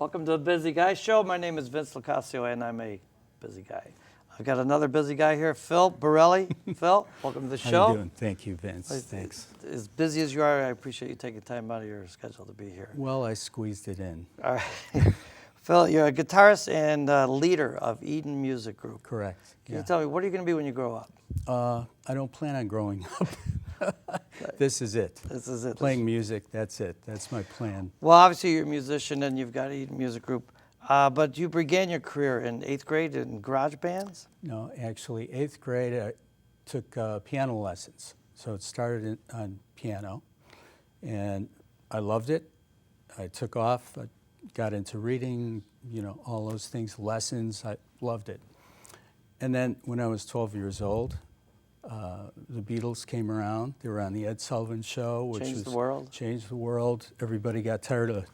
Welcome to the Busy Guy Show. My name is Vince LoCascio, and I'm a busy guy. I've got another busy guy here, Phil Barrile. Phil, welcome to the show. How you doing? Thank you, Vince. Thanks. As busy as you are, I appreciate you taking time out of your schedule to be here. Well, I squeezed it in. All right. Phil, you're a guitarist and leader of Eden Music Group. Correct. Can you tell me, what are you going to be when you grow up? I don't plan on growing up. This is it. This is it. Playing music, that's it. That's my plan. Well, obviously you're a musician and you've got Eden Music Group, but you began your career in 8th grade in garage bands? No, actually, 8th grade, I took piano lessons. So it started on piano, and I loved it. I took off. I got into reading, all those things, lessons. I loved it. And then when I was 12 years old, the Beatles came around. They were on the Ed Sullivan Show, which Changed the world. Changed the world. Everybody got tired of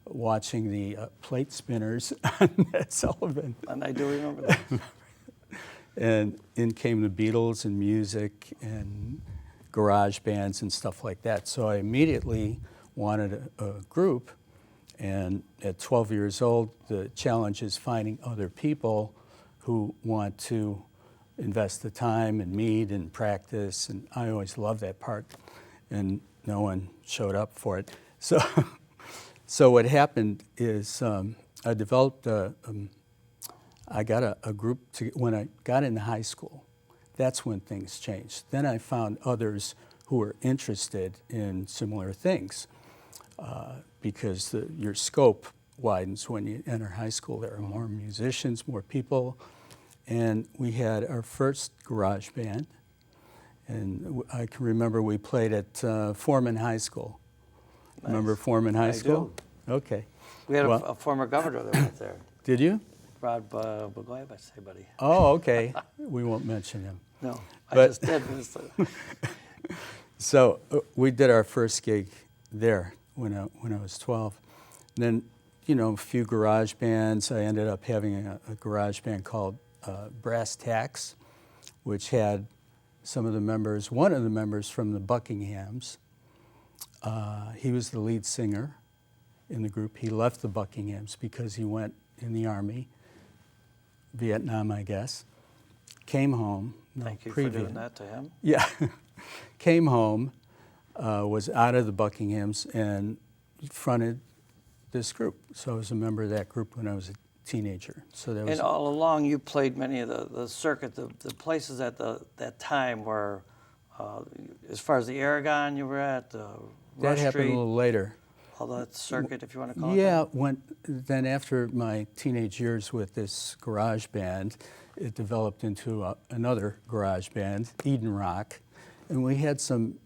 watching the plate spinners on Ed Sullivan. And I do remember that. And in came the Beatles and music and garage bands and stuff like that. So I immediately wanted a group. And at 12 years old, the challenge is finding other people who want to invest the time and meet and practice. And I always loved that part. And no one showed up for it. So what happened is I developed I got a group when I got into high school. That's when things changed. Then I found others who were interested in similar things because your scope widens when you enter high school. There are more musicians, more people. And we had our first garage band. And I can remember we played at Foreman High School. Nice. Remember Foreman High School? Do. Okay. We had a former governor that went there. Did you? Rod Bagoya, I say, buddy. Oh, okay. We won't mention him. No, I just did. So we did our first gig there when I was 12. And then, a few garage bands. I ended up having a garage band called Brass Tacks, which had one of the members from the Buckinghams. He was the lead singer in the group. He left the Buckinghams because he went in the Army, Vietnam, I guess. Came home. Thank you for doing that to him. Yeah. Came home, was out of the Buckinghams, and fronted this group. So I was a member of that group when I was a teenager. So that was. And all along, you played many of the circuit, the places at that time were, as far as the Aragon you were at, that happened a little later. All that circuit, if you want to call it. Yeah, then after my teenage years with this garage band, it developed into another garage band, Eden Rock, and we had some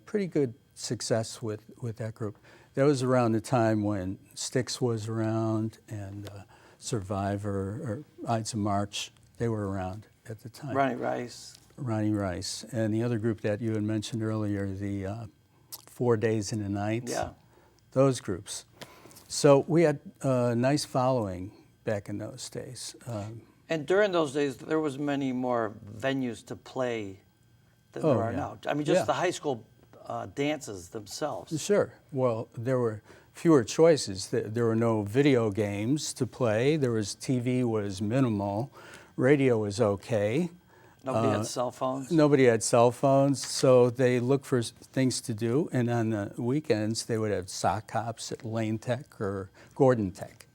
pretty good success with that group. That was around the time when Styx was around and Survivor or Ides of March, they were around at the time. Ronnie Rice. And the other group that you had mentioned earlier, the 4 Days and a Night. Yeah. Those groups. So we had a nice following back in those days. And during those days, there was many more venues to play than there are now. I mean, just the high school dances themselves. Sure. Well, there were fewer choices. There were no video games to play. TV was minimal. Radio was okay. Nobody had cell phones? Nobody had cell phones, so they looked for things to do, and on the weekends they would have sock hops at Lane Tech or Gordon Tech.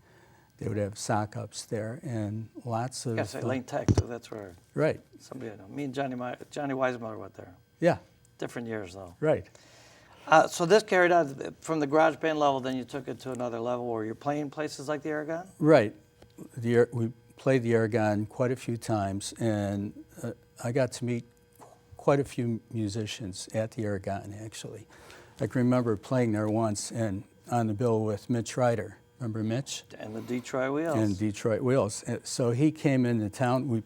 They would have sock hops there, and lots of... I say Lane Tech, too, that's where... Right. Somebody I know. Me and Johnny Weismuller went there. Yeah. Different years, though. Right. So this carried on from the garage band level, then you took it to another level where you're playing places like the Aragon? Right. We played the Aragon quite a few times, and I got to meet quite a few musicians at the Aragon, actually. I can remember playing there once and on the bill with Mitch Ryder. Remember Mitch? And the Detroit Wheels. And Detroit Wheels. So he came into town. We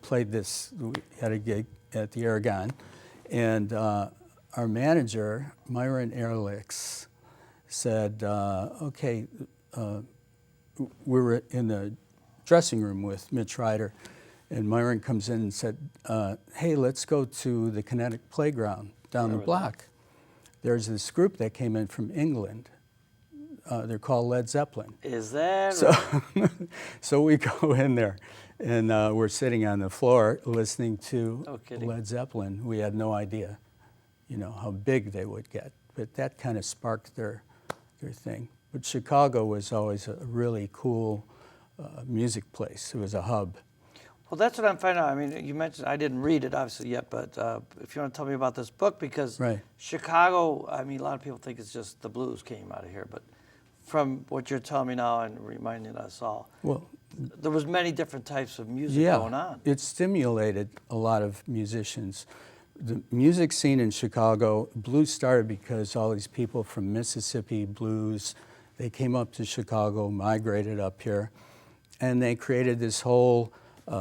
had a gig at the Aragon, and our manager, Myron Ehrlichs, said, okay, we were in the dressing room with Mitch Ryder, and Myron comes in and said, hey, let's go to the Kinetic Playground down the block. There's this group that came in from England, They're called Led Zeppelin. Is that So, right? so we go in there, and we're sitting on the floor listening to No kidding. Led Zeppelin. We had no idea, how big they would get, but that kind of sparked their thing. But Chicago was always a really cool music place. It was a hub. Well, that's what I'm finding out. I mean, you mentioned, I didn't read it obviously yet, but if you want to tell me about this book, because Right. Chicago, I mean, a lot of people think it's just the blues came out of here, but from what you're telling me now and reminding us all, Well, there was many different types of music going on. It stimulated a lot of musicians. The music scene in Chicago, blues started because all these people from Mississippi blues, they came up to Chicago, migrated up here, and they created this whole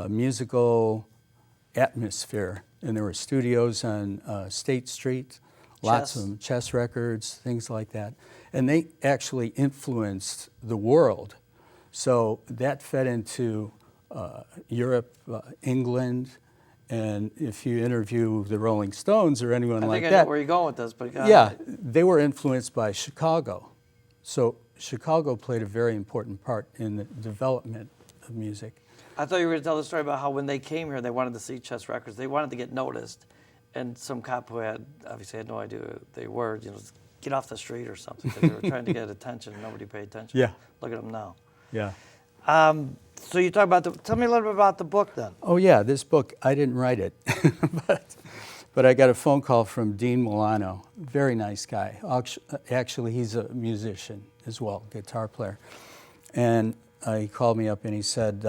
musical atmosphere. And there were studios on State Street, lots of them, Chess Records, things like that. And they actually influenced the world. So that fed into Europe, England, and if you interview the Rolling Stones or anyone like I that, know where you're going with this, but yeah, they were influenced by Chicago. So Chicago played a very important part in the development of music. I thought you were going to tell the story about how when they came here, they wanted to see Chess Records. They wanted to get noticed, and some cop who obviously had no idea who they were, get off the street or something, because they were trying to get attention and nobody paid attention. Yeah. Look at them now. Yeah. So you talk about tell me a little bit about the book then. Oh yeah, this book, I didn't write it, but I got a phone call from Dean Milano, very nice guy. Actually, he's a musician as well, guitar player. And he called me up and he said,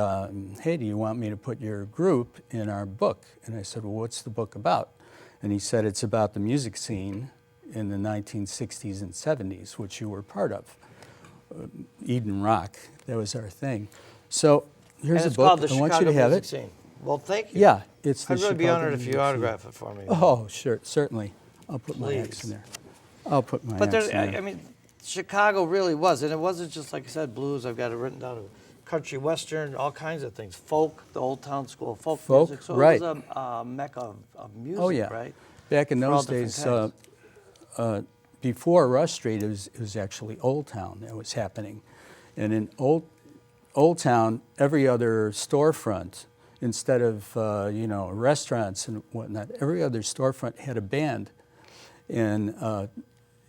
hey, do you want me to put your group in our book? And I said, well, what's the book about? And he said, it's about the music scene in the 1960s and 70s, which you were part of. Eden Rock, that was our thing. So here's And it's a book. called the I want Chicago you to have Music it. Scene. Well, thank you. Yeah, it's the I'd really be Chicago honored if you Music Scene. autograph it for me. Oh, sure, certainly. I'll put my X Please. in there. I'll put my But X there, in there. I mean, Chicago really was, and it wasn't just like I said, blues. I've got it written down. Country, western, all kinds of things. Folk, the Old Town School of folk music. So right. it was a mecca of music, Oh, yeah. right? Back in For all those different days, before Rush Street, it was actually Old Town that was happening. And in Old Town, every other storefront, instead of restaurants and whatnot, every other storefront had a band. And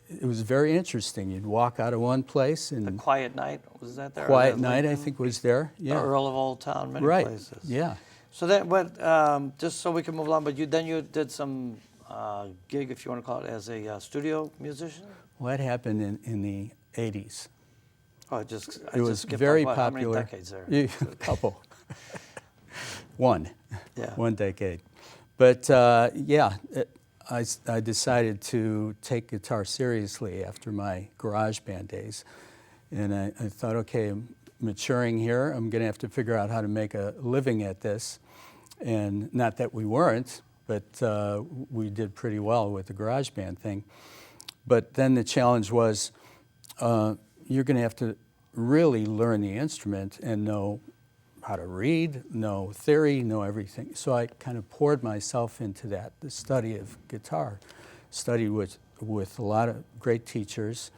it was very interesting. You'd walk out of one place and The Quiet Night, was that there? Or Quiet that Night, I Lincoln? think, was there. The Yeah, Earl of Old Town, many right. places. Yeah. So that, but just so we can move along, but you did some gig, if you want to call it, as a studio musician? Well, that happened in the 80s. Oh, I It just was skipped very like, what, popular. How many decades there? A couple. One. Yeah. One decade. But I decided to take guitar seriously after my garage band days. And I thought, okay, I'm maturing here. I'm going to have to figure out how to make a living at this. And not that we weren't, but we did pretty well with the garage band thing. But then the challenge was, you're going to have to really learn the instrument and know how to read, know theory, know everything. So I kind of poured myself into that, the study of guitar. Studied with a lot of great teachers.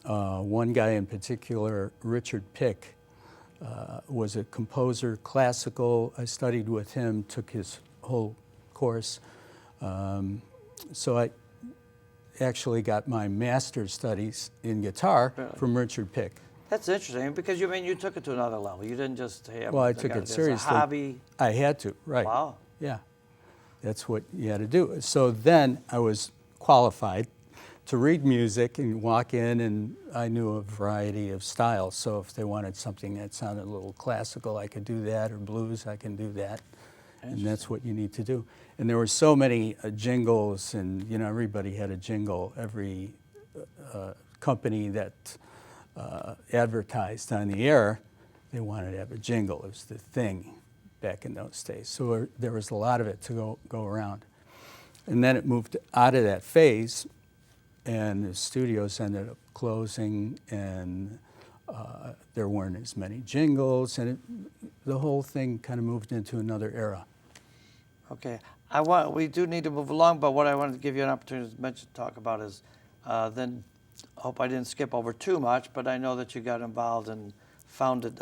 One guy in particular, Richard Pick, was a composer, classical. I studied with him, took his whole course. So I actually got my master's studies in guitar from Richard Pick. That's interesting because you took it to another level. You didn't just hey, Well, I got took it as a seriously. hobby. I had to, right. Wow. Yeah, that's what you had to do. So then I was qualified to read music and walk in, and I knew a variety of styles. So if they wanted something that sounded a little classical, I could do that, or blues, I can do that. And that's what you need to do. And there were so many jingles, and everybody had a jingle. Every company that advertised on the air, they wanted to have a jingle. It was the thing back in those days. So there was a lot of it to go around. And then it moved out of that phase, and the studios ended up closing, and there weren't as many jingles, and the whole thing kind of moved into another era. Okay, we do need to move along, but what I wanted to give you an opportunity to talk about is then hope I didn't skip over too much, but I know that you got involved and founded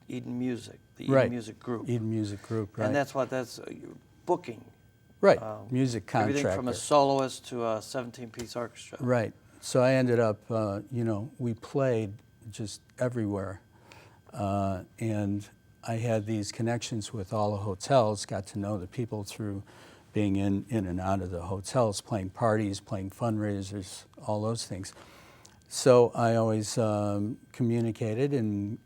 Eden Music, the Eden Music Group. Eden Music Group, right. And that's booking. Right, music contractor. Everything from a soloist to a 17-piece orchestra. Right. So I ended up, we played just everywhere. And I had these connections with all the hotels, got to know the people through being in and out of the hotels, playing parties, playing fundraisers, all those things. So I always communicated and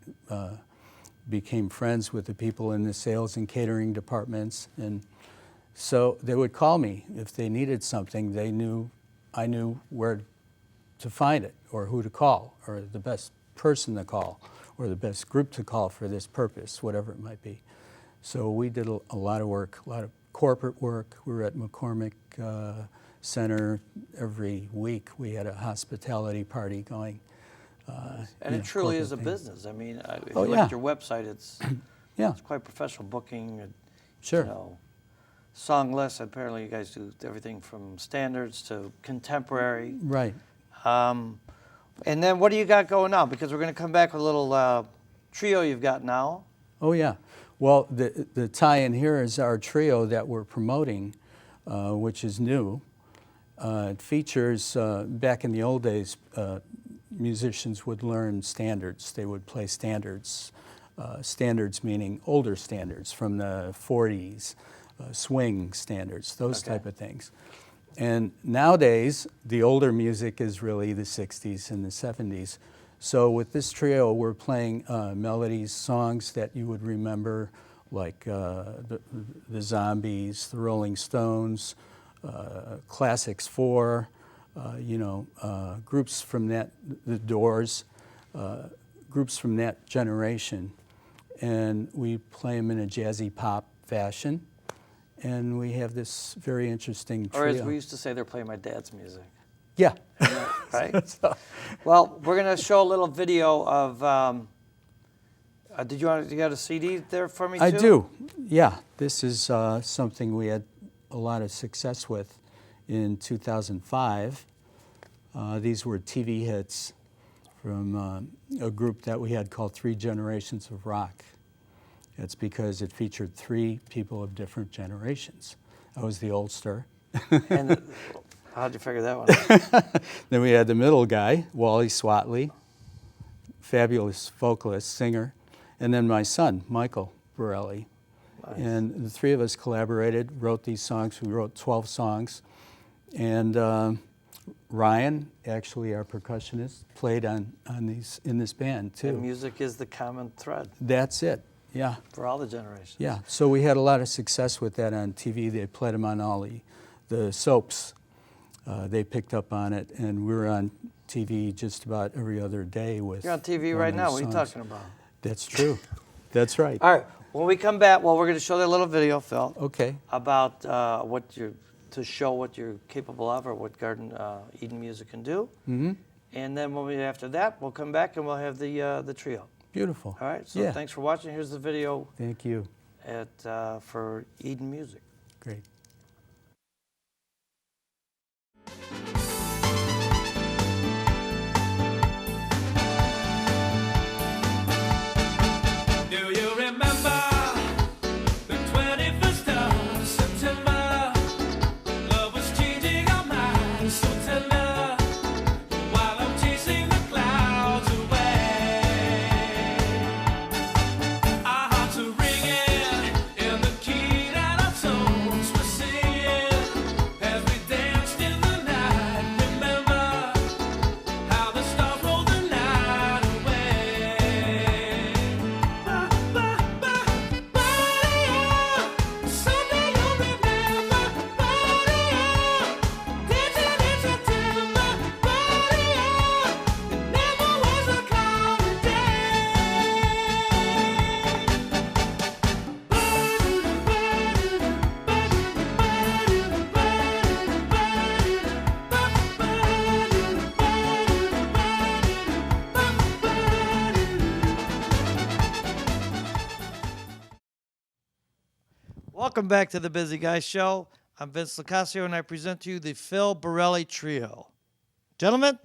became friends with the people in the sales and catering departments. And so they would call me if they needed something. I knew where to find it, or who to call, or the best person to call, or the best group to call for this purpose, whatever it might be. So we did a lot of work, a lot of corporate work. We were at McCormick Center every week. We had a hospitality party going. And it truly is a business. I mean, if Oh, you look yeah. at your website, it's quite professional booking. And, Sure. You know, song lists. Apparently, you guys do everything from standards to contemporary. Right. And then what do you got going on? Because we're going to come back with a little trio you've got now. Oh, yeah. Well, the tie-in here is our trio that we're promoting, which is new. It features, back in the old days, musicians would learn standards. They would play standards. Standards meaning older standards from the 40s, swing standards, those type of things. And nowadays, the older music is really the 60s and the 70s. So with this trio, we're playing melodies, songs that you would remember, like the Zombies, the Rolling Stones, Classics 4, groups from the Doors, groups from that generation. And we play them in a jazzy pop fashion. And we have this very interesting trio. Or as we used to say, they're playing my dad's music. Yeah. Right? Well, we're going to show a little video of, you got a CD there for me too? I do, yeah. This is something we had a lot of success with in 2005. These were TV hits from a group that we had called 3 Generations of Rock. It's because it featured 3 people of different generations. I was the oldster. And how'd you figure that one out? Then we had the middle guy, Wally Swatley, fabulous vocalist, singer, and then my son, Michael Barrile. Nice. And the 3 of us collaborated, wrote these songs. We wrote 12 songs. And Ryan, actually our percussionist, played in this band too. And music is the common thread. That's it. Yeah. For all the generations. Yeah. So we had a lot of success with that on TV. They played them on all the soaps. They picked up on it, and we were on TV just about every other day with. You're on TV right now. What are you talking about? That's true. That's right. All right. When we come back, we're going to show that little video, Phil. Okay. About to show what you're capable of, or what Eden Music can do. Mm-hmm. And then after that, we'll come back and we'll have the trio. Beautiful. All right. So thanks for watching. Here's the video. Thank you. For Eden Music. Great. Welcome back to the Busy Guy Show. I'm Vince LoCascio, and I present to you the Phil Barrile Trio. Gentlemen.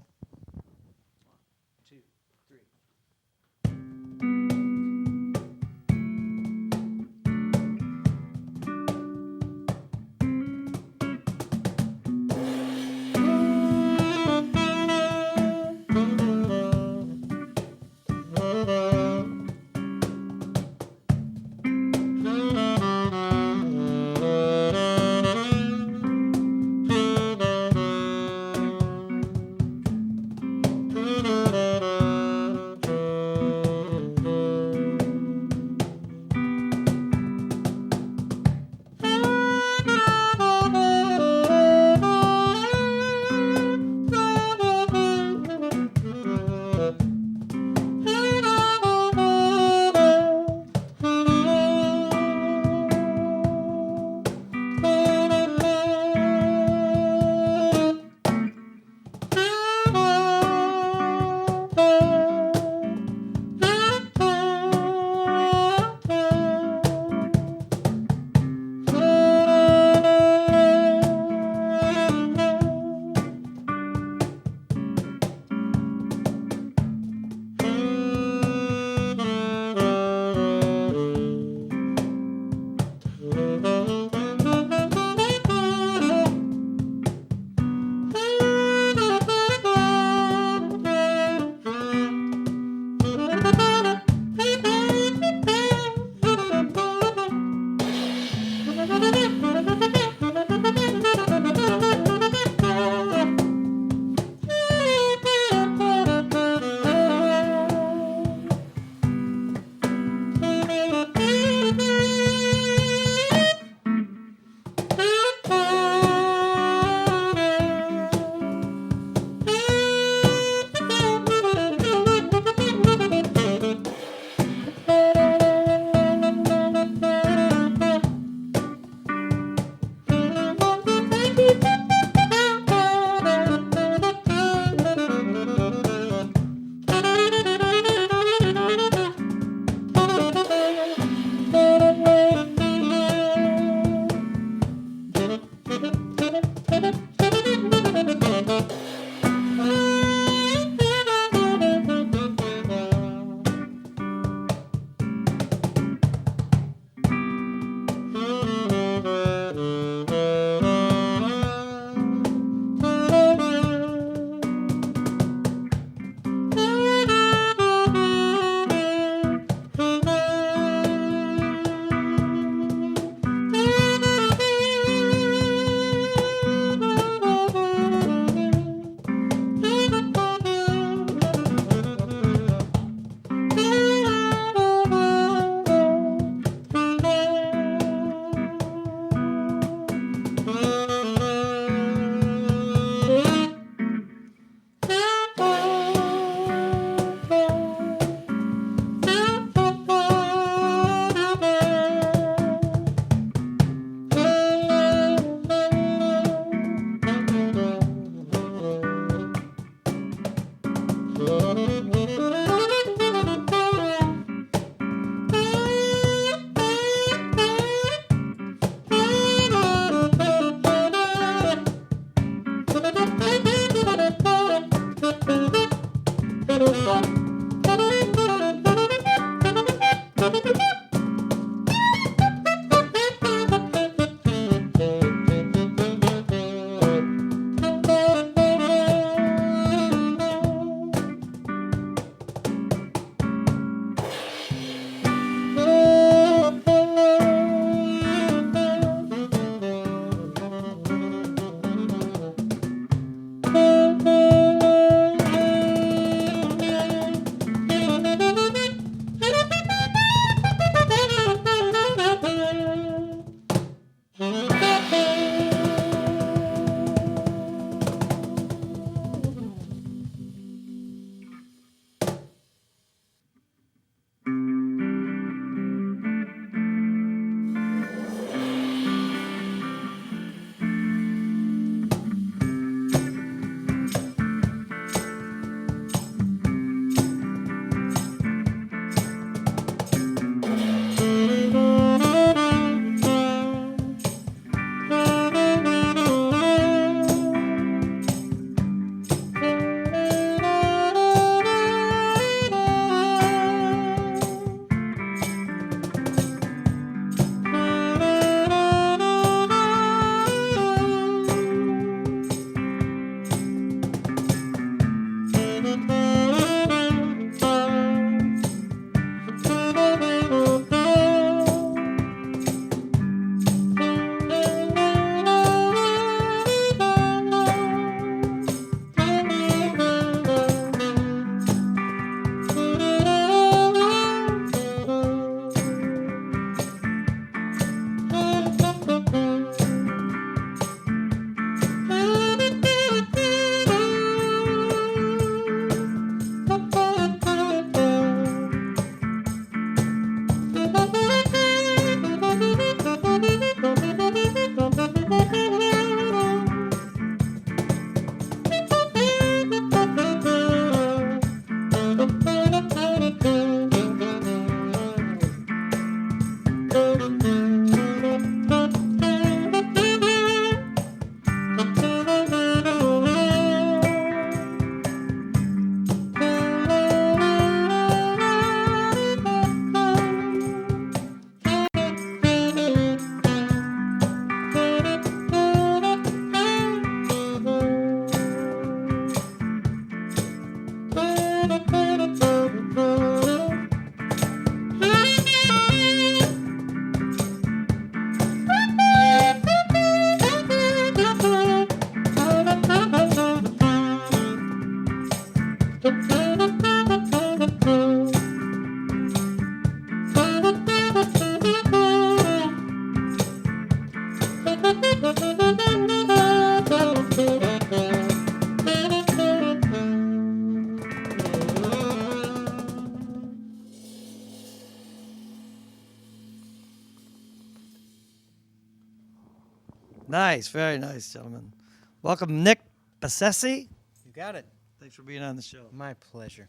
Nice, very nice, gentlemen. Welcome, Nick Bisesi. You got it. Thanks for being on the show. My pleasure.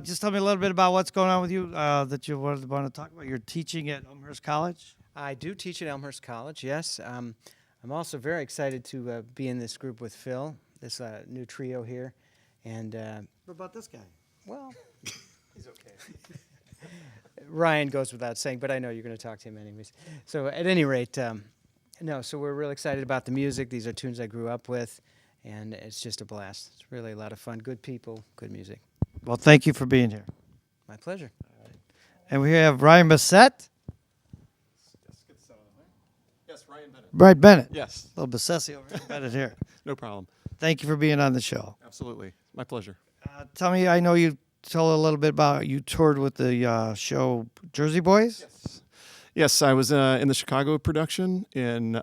Just tell me a little bit about what's going on with you that you want to talk about. You're teaching at Elmhurst College. I do teach at Elmhurst College, yes. I'm also very excited to be in this group with Phil, this new trio here. And, What about this guy? well, he's okay. Ryan goes without saying, but I know you're going to talk to him anyways. So at any rate, so we're real excited about the music. These are tunes I grew up with, and it's just a blast. It's really a lot of fun. Good people, good music. Well, thank you for being here. My pleasure. And we have Ryan Bissett. Yes, Ryan Bennett. Right, Bennett. Yes, Little Bissesi over here, Bennett here. no problem. Thank you for being on the show. Absolutely. My pleasure. Tell me, I know you told a little bit about you toured with the show Jersey Boys. Yes, I was in the Chicago production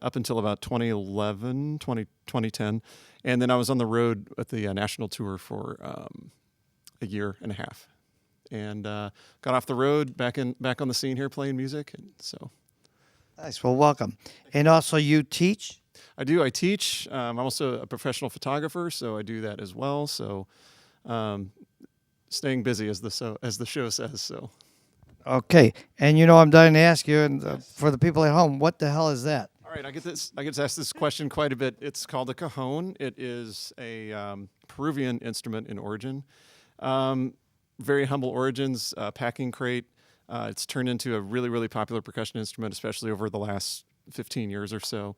up until about 2010. And then I was on the road with the national tour for a year and a half. And got off the road, back on the scene here playing music. And so Nice. Well, welcome. And also, you teach. I do. I teach. I'm also a professional photographer, so I do that as well. So staying busy, as the show says. So. Okay. And I'm dying to ask you, and for the people at home, what the hell is that? All right, I get asked this question quite a bit. It's called a cajon. It is a Peruvian instrument in origin. very humble origins, packing crate. It's turned into a really, really popular percussion instrument, especially over the last 15 years or so.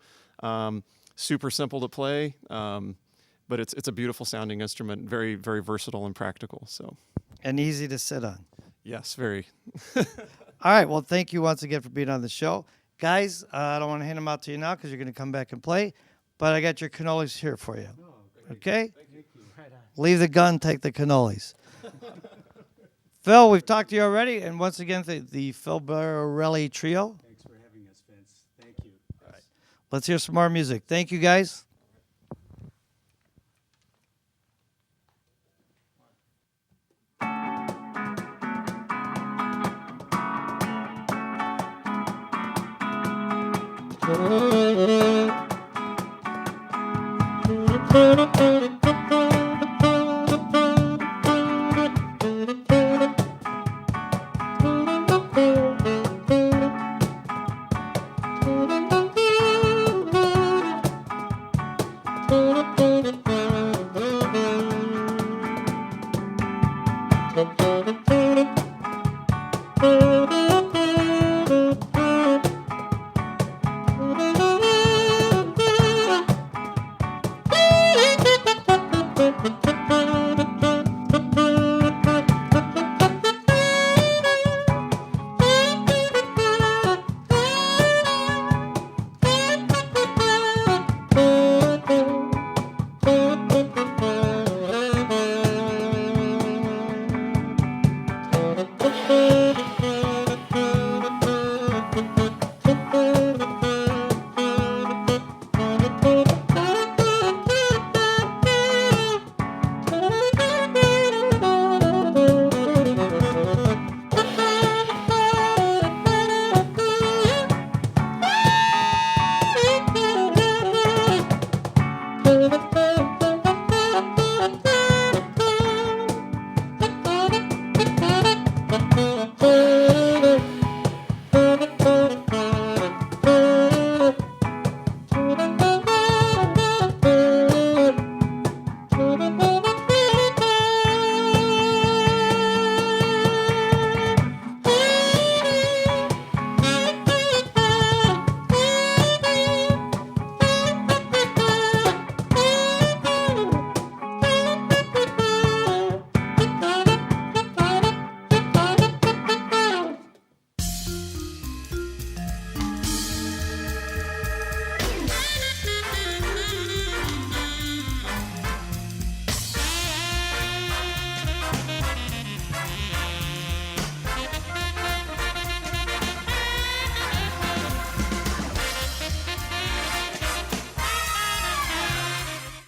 Super simple to play, but it's a beautiful sounding instrument, very, very versatile and practical. So, And easy to sit on. yes, very. All right. Well, thank you once again for being on the show. Guys, I don't want to hand them out to you now because you're going to come back and play, but I got your cannolis here for you. Okay? Leave the gun, take the cannolis. Phil, we've talked to you already, and once again, the Phil Barrile Trio. Thanks for having us, Vince. Thank you. All right. Let's hear some more music. Thank you, guys.